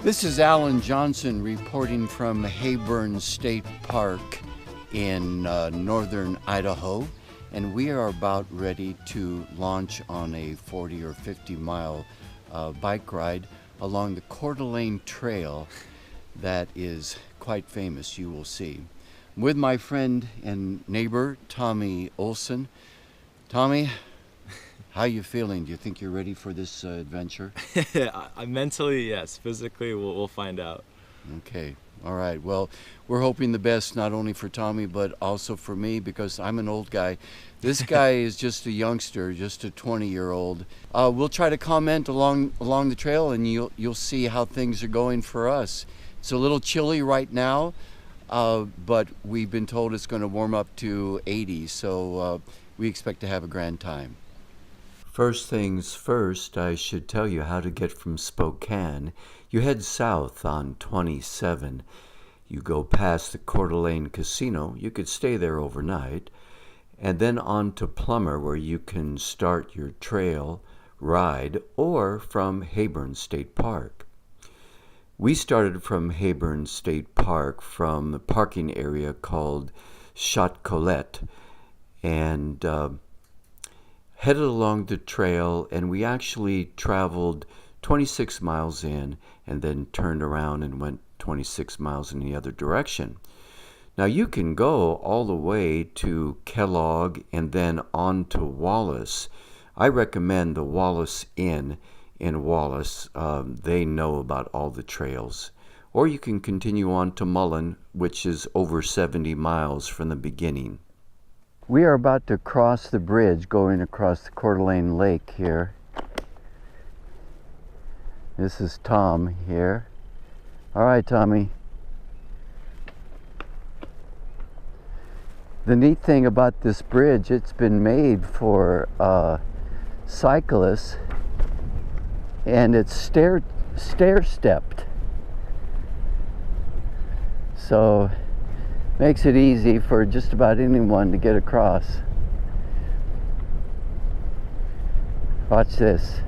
This is Alan Johnson reporting from Heyburn State Park in Northern Idaho, and we are about ready to launch on a 40 or 50 mile bike ride along the Coeur Trail that is quite famous, you will see. With my friend and neighbor, Tommy Olson. Tommy, how you feeling? Do you think you're ready for this adventure? Mentally, yes. Physically, we'll find out. Okay. All right. Well, we're hoping the best, not only for Tommy, but also for me, because I'm an old guy. This guy is just a youngster, just a 20-year-old. We'll try to comment along the trail, and you'll see how things are going for us. It's a little chilly right now, but we've been told it's going to warm up to 80, so we expect to have a grand time. First things first, I should tell you how to get from Spokane. You head south on 27. You go past the Coeur d'Alene Casino. You could stay there overnight. And then on to Plummer, where you can start your trail ride, or from Heyburn State Park. We started from Heyburn State Park from the parking area called Chat Colette, and headed along the trail, and we actually traveled 26 miles in and then turned around and went 26 miles in the other direction. Now you can go all the way to Kellogg and then on to Wallace. I recommend the Wallace Inn in Wallace. They know about all the trails. Or you can continue on to Mullen, which is over 70 miles from the beginning. We are about to cross the bridge going across the Coeur d'Alene Lake here. This is Tom here. All right, Tommy. The neat thing about this bridge, it's been made for cyclists, and it's stair-stepped. So makes it easy for just about anyone to get across. Watch this.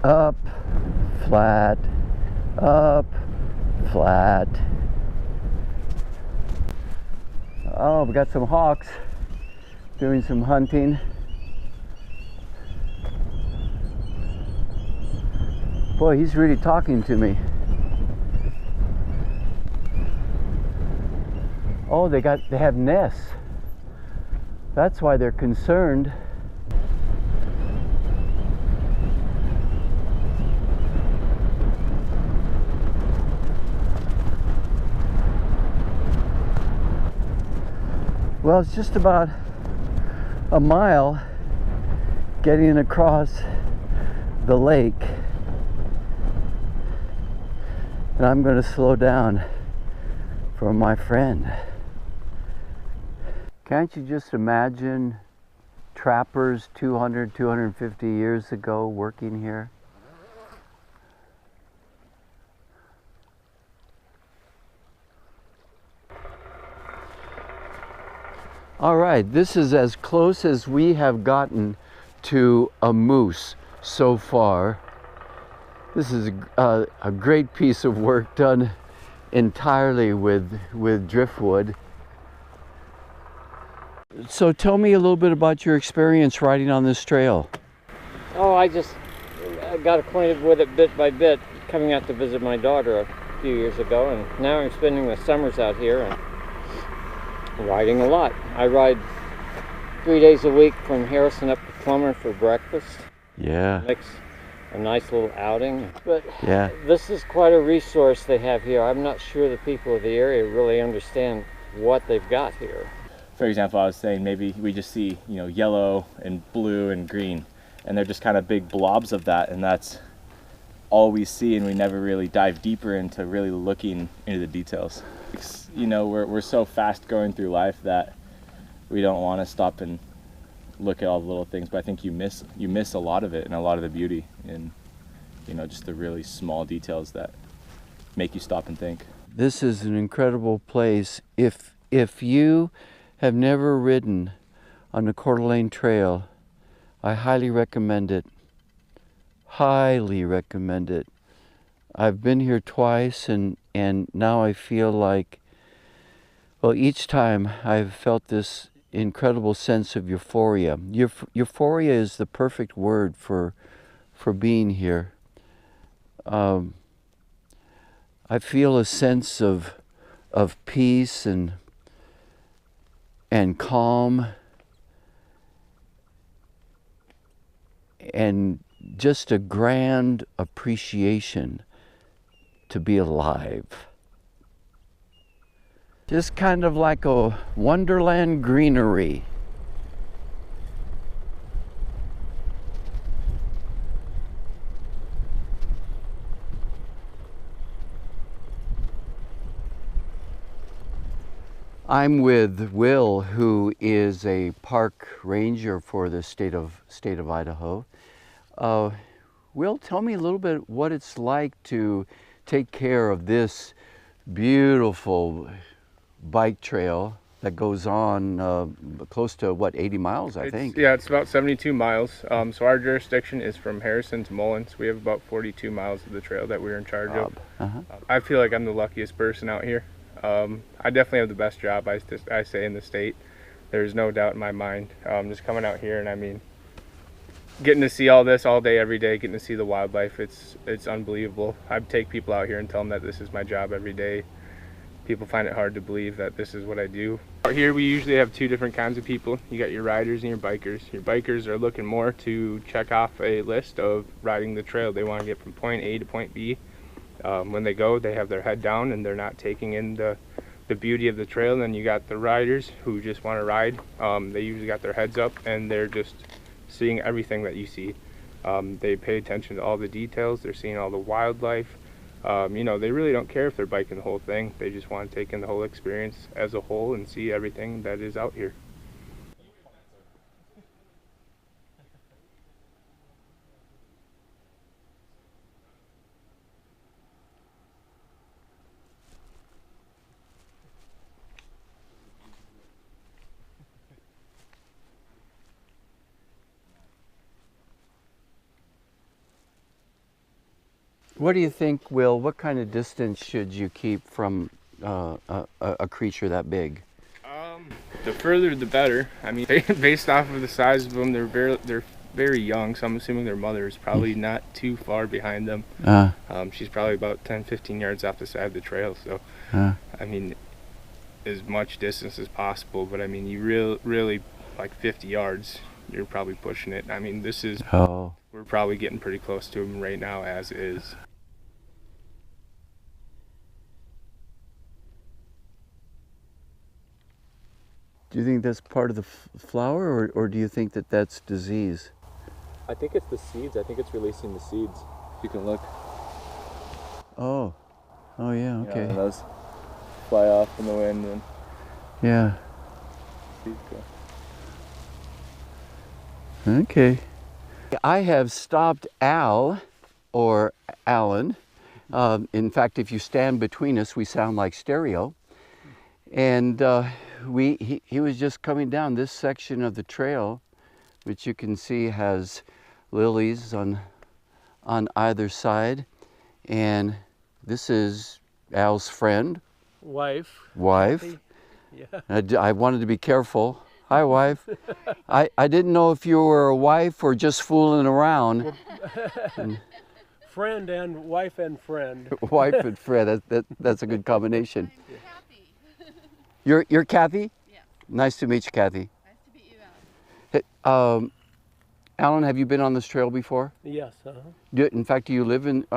Up, flat, up, flat. Oh, we got some hawks doing some hunting. Boy, he's really talking to me. Oh, they have nests. That's why they're concerned. Well, it's just about a mile getting across the lake. And I'm going to slow down for my friend. Can't you just imagine trappers 250 years ago working here? All right, this is as close as we have gotten to a moose so far. This is a great piece of work done entirely with driftwood. So tell me a little bit about your experience riding on this trail. Oh, I got acquainted with it bit by bit coming out to visit my daughter a few years ago, and now I'm spending the summers out here and riding a lot. I ride 3 days a week from Harrison up to Plummer for breakfast. Yeah. Makes a nice little outing. But yeah, this is quite a resource they have here. I'm not sure the people of the area really understand what they've got here. For example, I was saying maybe we just see, yellow and blue and green, and they're just kind of big blobs of that, and that's all we see, and we never really dive deeper into really looking into the details. We're so fast going through life that we don't want to stop and look at all the little things, but I think you miss a lot of it and a lot of the beauty in just the really small details that make you stop and think. This is an incredible place. If you have never ridden on the Coeur d'Alene Trail, I highly recommend it. highly recommend it. I've been here twice, and now I feel like, well, each time I've felt this incredible sense of euphoria. Euphoria is the perfect word for being here. I feel a sense of peace and calm, and just a grand appreciation to be alive. Just kind of like a wonderland greenery. I'm with Will, who is a park ranger for the state of Idaho. Will, tell me a little bit what it's like to take care of this beautiful bike trail that goes on close to, what, 80 miles, I think? Yeah, it's about 72 miles. So our jurisdiction is from Harrison to Mullins. We have about 42 miles of the trail that we're in charge of. I feel like I'm the luckiest person out here. I definitely have the best job, I say, in the state. There's no doubt in my mind. Just coming out here, and I mean, getting to see all this all day, every day, getting to see the wildlife, it's unbelievable. I take people out here and tell them that this is my job every day. People find it hard to believe that this is what I do. Out here we usually have two different kinds of people. You got your riders and your bikers. Your bikers are looking more to check off a list of riding the trail. They want to get from point A to point B. When they go, they have their head down and they're not taking in the beauty of the trail. And then you got the riders who just want to ride. They usually got their heads up and they're just seeing everything that you see. They pay attention to all the details. They're seeing all the wildlife. You know, they really don't care if they're biking the whole thing. They just want to take in the whole experience as a whole and see everything that is out here. What do you think, Will? What kind of distance should you keep from a creature that big? The further the better. I mean, based off of the size of them, they're very young, so I'm assuming their mother is probably not too far behind them. She's probably about 10-15 yards off the side of the trail, so I mean, as much distance as possible, but I mean, you really like 50 yards, you're probably pushing it. I mean, this is, we're probably getting pretty close to them right now as is. Do you think that's part of the flower, or do you think that that's disease? I think it's the seeds. I think it's releasing the seeds. You can look. Oh yeah, okay. Yeah, those fly off in the wind and yeah. seeds go. Okay. I have stopped Al, or Alan. In fact, if you stand between us, we sound like stereo. And he was just coming down this section of the trail, which you can see has lilies on either side. And this is Al's friend. Wife. Yeah. I wanted to be careful. Hi, wife. I didn't know if you were a wife or just fooling around. Friend and wife and friend. Wife and friend. That's a good combination. You're Kathy? Yeah. Nice to meet you, Kathy. Nice to meet you, Hey, Alan. Alan, have you been on this trail before? Yes. In fact, do you live in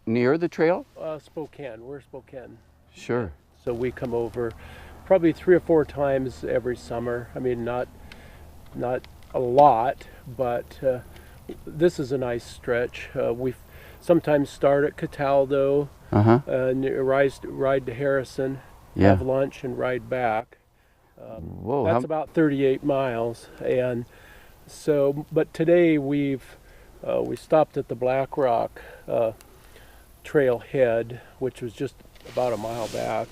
near the trail? Spokane. We're Spokane. Sure. So we come over probably 3 or 4 times every summer. I mean, not a lot, but this is a nice stretch. We sometimes start at Cataldo and ride to Harrison. Yeah. Have lunch and ride back. Whoa, that's about 38 miles, and so. But today we stopped at the Black Rock trailhead, which was just about a mile back,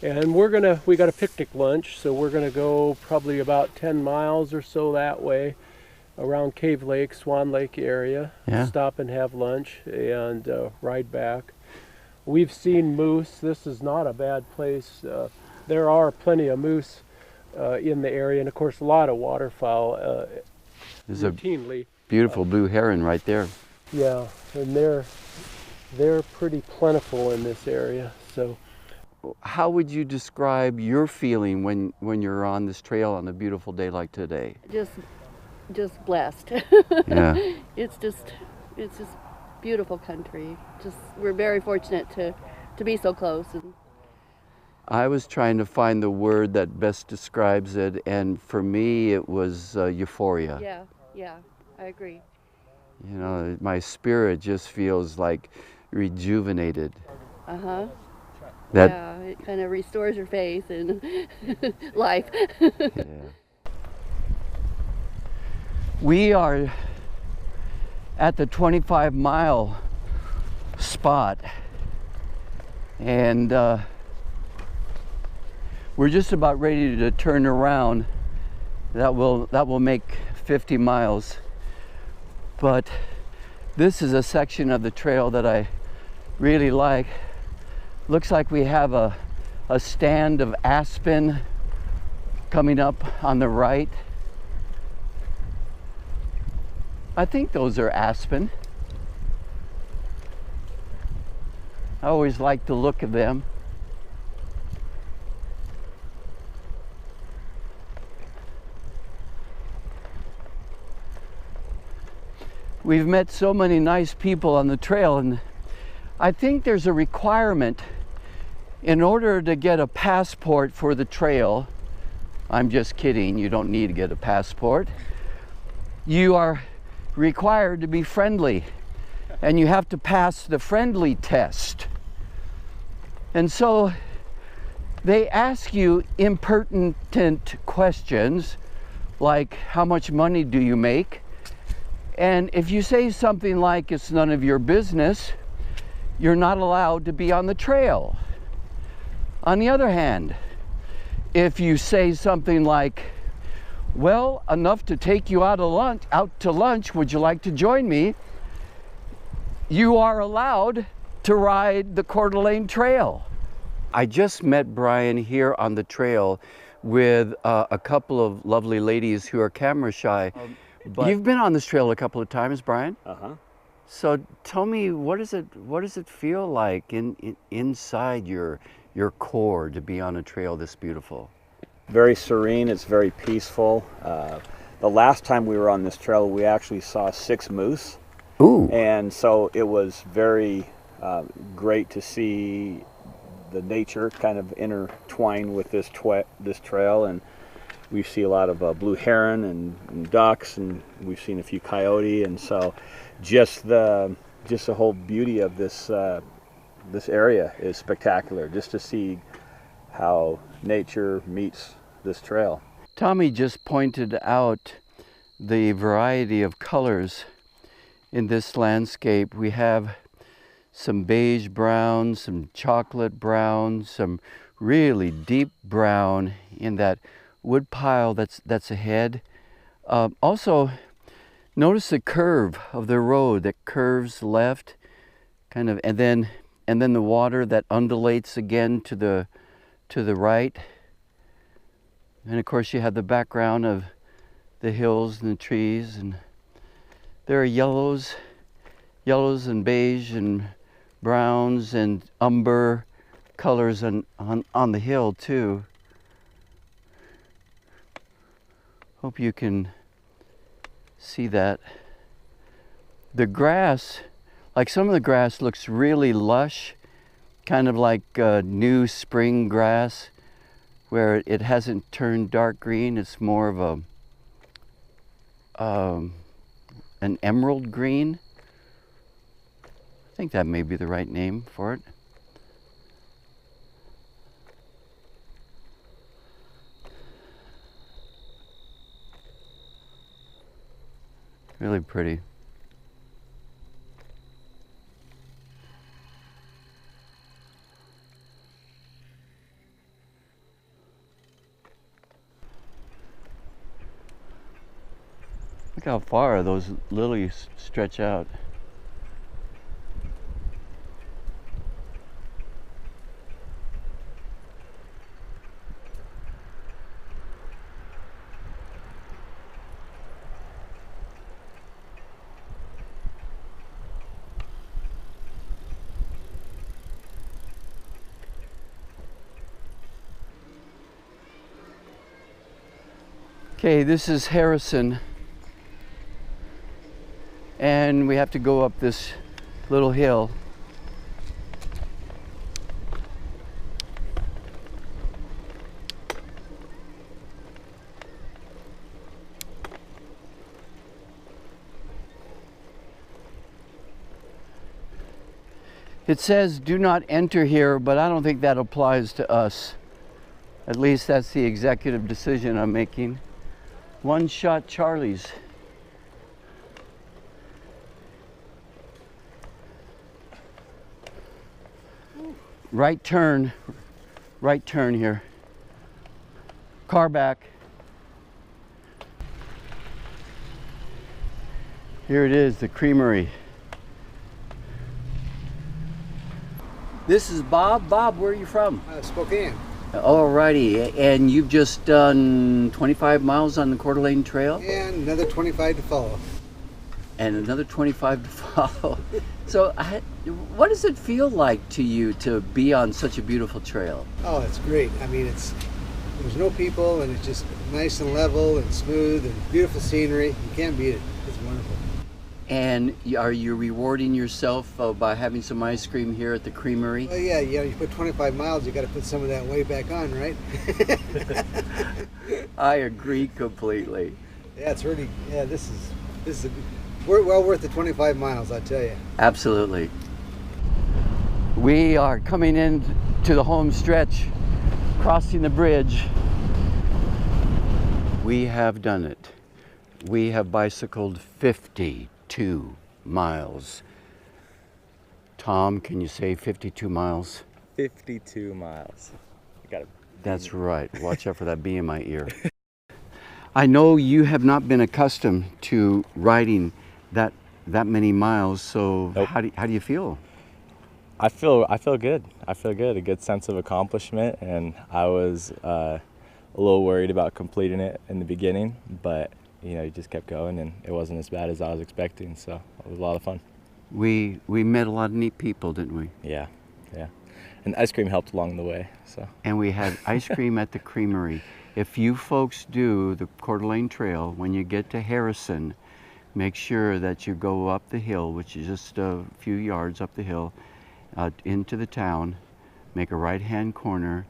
and we got a picnic lunch, so we're gonna go probably about 10 miles or so that way, around Cave Lake, Swan Lake area, Yeah. stop and have lunch, and ride back. We've seen moose. This is not a bad place. There are plenty of moose in the area, and of course a lot of waterfowl There's a routinely. beautiful blue heron right there. Yeah, and they're pretty plentiful in this area. So How would you describe your feeling when you're on this trail on a beautiful day like today? Just blessed. Yeah. It's just beautiful country. We're very fortunate to be so close. And I was trying to find the word that best describes it, and for me it was euphoria. yeah, I agree. You know, my spirit just feels like rejuvenated. That, Yeah, it kind of restores your faith in life. yeah. We are at the 25-mile spot, and we're just about ready to turn around. That will make 50 miles. But this is a section of the trail that I really like. Looks like we have a stand of aspen coming up on the right. I think those are aspen. I always like the look of them. We've met so many nice people on the trail, and I think there's a requirement in order to get a passport for the trail. I'm just kidding, you don't need to get a passport. You are required to be friendly, and you have to pass the friendly test. And so they ask you impertinent questions like, how much money do you make? And if you say something like, it's none of your business, you're not allowed to be on the trail. On the other hand, if you say something like, well, enough to take you out to lunch, would you like to join me? You are allowed to ride the Coeur d'Alene Trail. I just met Brian here on the trail with a couple of lovely ladies who are camera shy. You've been on this trail a couple of times, Brian? So tell me, what does it feel like inside your core to be on a trail this beautiful? Very serene, it's very peaceful. The last time we were on this trail, we actually saw 6 moose. Ooh. And so it was very great to see the nature kind of intertwine with this trail. And we see a lot of blue heron and ducks, and we've seen a few coyote. And so just the whole beauty of this area is spectacular, just to see how nature meets this trail. Tommy just pointed out the variety of colors in this landscape. We have some beige brown, some chocolate brown, some really deep brown in that wood pile that's ahead. Also, notice the curve of the road that curves left, kind of, and then the water that undulates again to the right. And of course you have the background of the hills and the trees, and there are yellows and beige and browns and umber colors on the hill too. Hope you can see that. The grass, like some of the grass looks really lush, kind of like new spring grass, where it hasn't turned dark green. It's more of an emerald green. I think that may be the right name for it. Really pretty. Look how far those lilies stretch out. Okay, this is Harrison, and we have to go up this little hill. It says do not enter here, but I don't think that applies to us. At least that's the executive decision I'm making. One Shot Charlie's. Right turn here. Car back. Here it is, the creamery. This is Bob. Bob, where are you from? Spokane. Alrighty, and you've just done 25 miles on the Coeur d'Alene Trail? And another 25 to follow. And another 25 to follow. So what does it feel like to you to be on such a beautiful trail? Oh, it's great. I mean, there's no people, and it's just nice and level and smooth and beautiful scenery. You can't beat it. It's wonderful. And are you rewarding yourself by having some ice cream here at the creamery? Well, yeah, you put 25 miles, you got to put some of that way back on, right? I agree completely. Yeah, it's really, yeah, this is well worth the 25 miles, I tell you. Absolutely. We are coming in to the home stretch, crossing the bridge. We have done it. We have bicycled 52 miles. Tom, can you say 52 miles? 52 miles. That's right. Watch out for that bee in my ear. I know you have not been accustomed to riding that many miles, so nope. How do you feel? I feel good. I feel good. A good sense of accomplishment, and I was a little worried about completing it in the beginning, but you just kept going, and it wasn't as bad as I was expecting, so it was a lot of fun. We met a lot of neat people, didn't we? Yeah. And ice cream helped along the way. So. And we had ice cream at the creamery. If you folks do the Coeur d'Alene Trail, when you get to Harrison, make sure that you go up the hill, which is just a few yards up the hill, into the town, make a right-hand corner,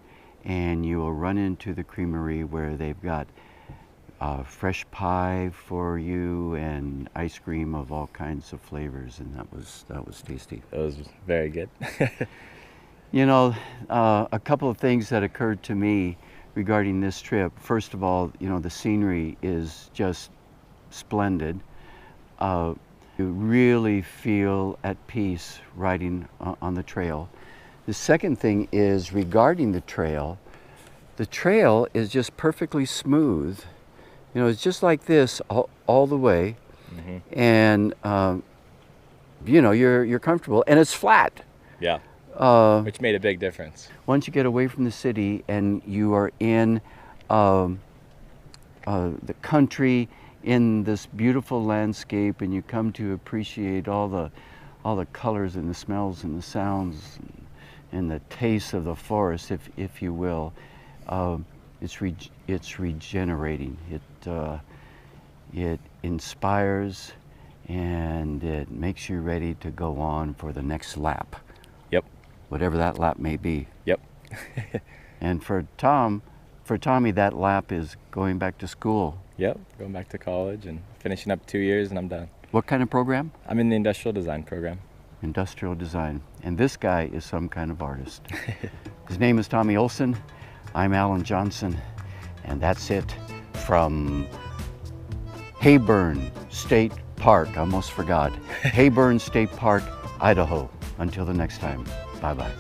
and you will run into the creamery where they've got fresh pie for you and ice cream of all kinds of flavors, and that was tasty. It was very good. A couple of things that occurred to me regarding this trip. First of all, the scenery is just splendid. You really feel at peace riding on the trail. The second thing is regarding the trail is just perfectly smooth. It's just like this all the way, mm-hmm. And you're comfortable, and it's flat. Yeah. Which made a big difference. Once you get away from the city and you are in the country, in this beautiful landscape, and you come to appreciate all the colors and the smells and the sounds and the taste of the forest, if you will. It's regenerating. It inspires, and it makes you ready to go on for the next lap. Yep. Whatever that lap may be. Yep. And for Tommy, that lap is going back to school. Yep, going back to college and finishing up 2 years, and I'm done. What kind of program? I'm in the industrial design program. Industrial design. And this guy is some kind of artist. His name is Tommy Olson. I'm Alan Johnson. And that's it from Heyburn State Park. I almost forgot. Heyburn State Park, Idaho. Until the next time, bye-bye.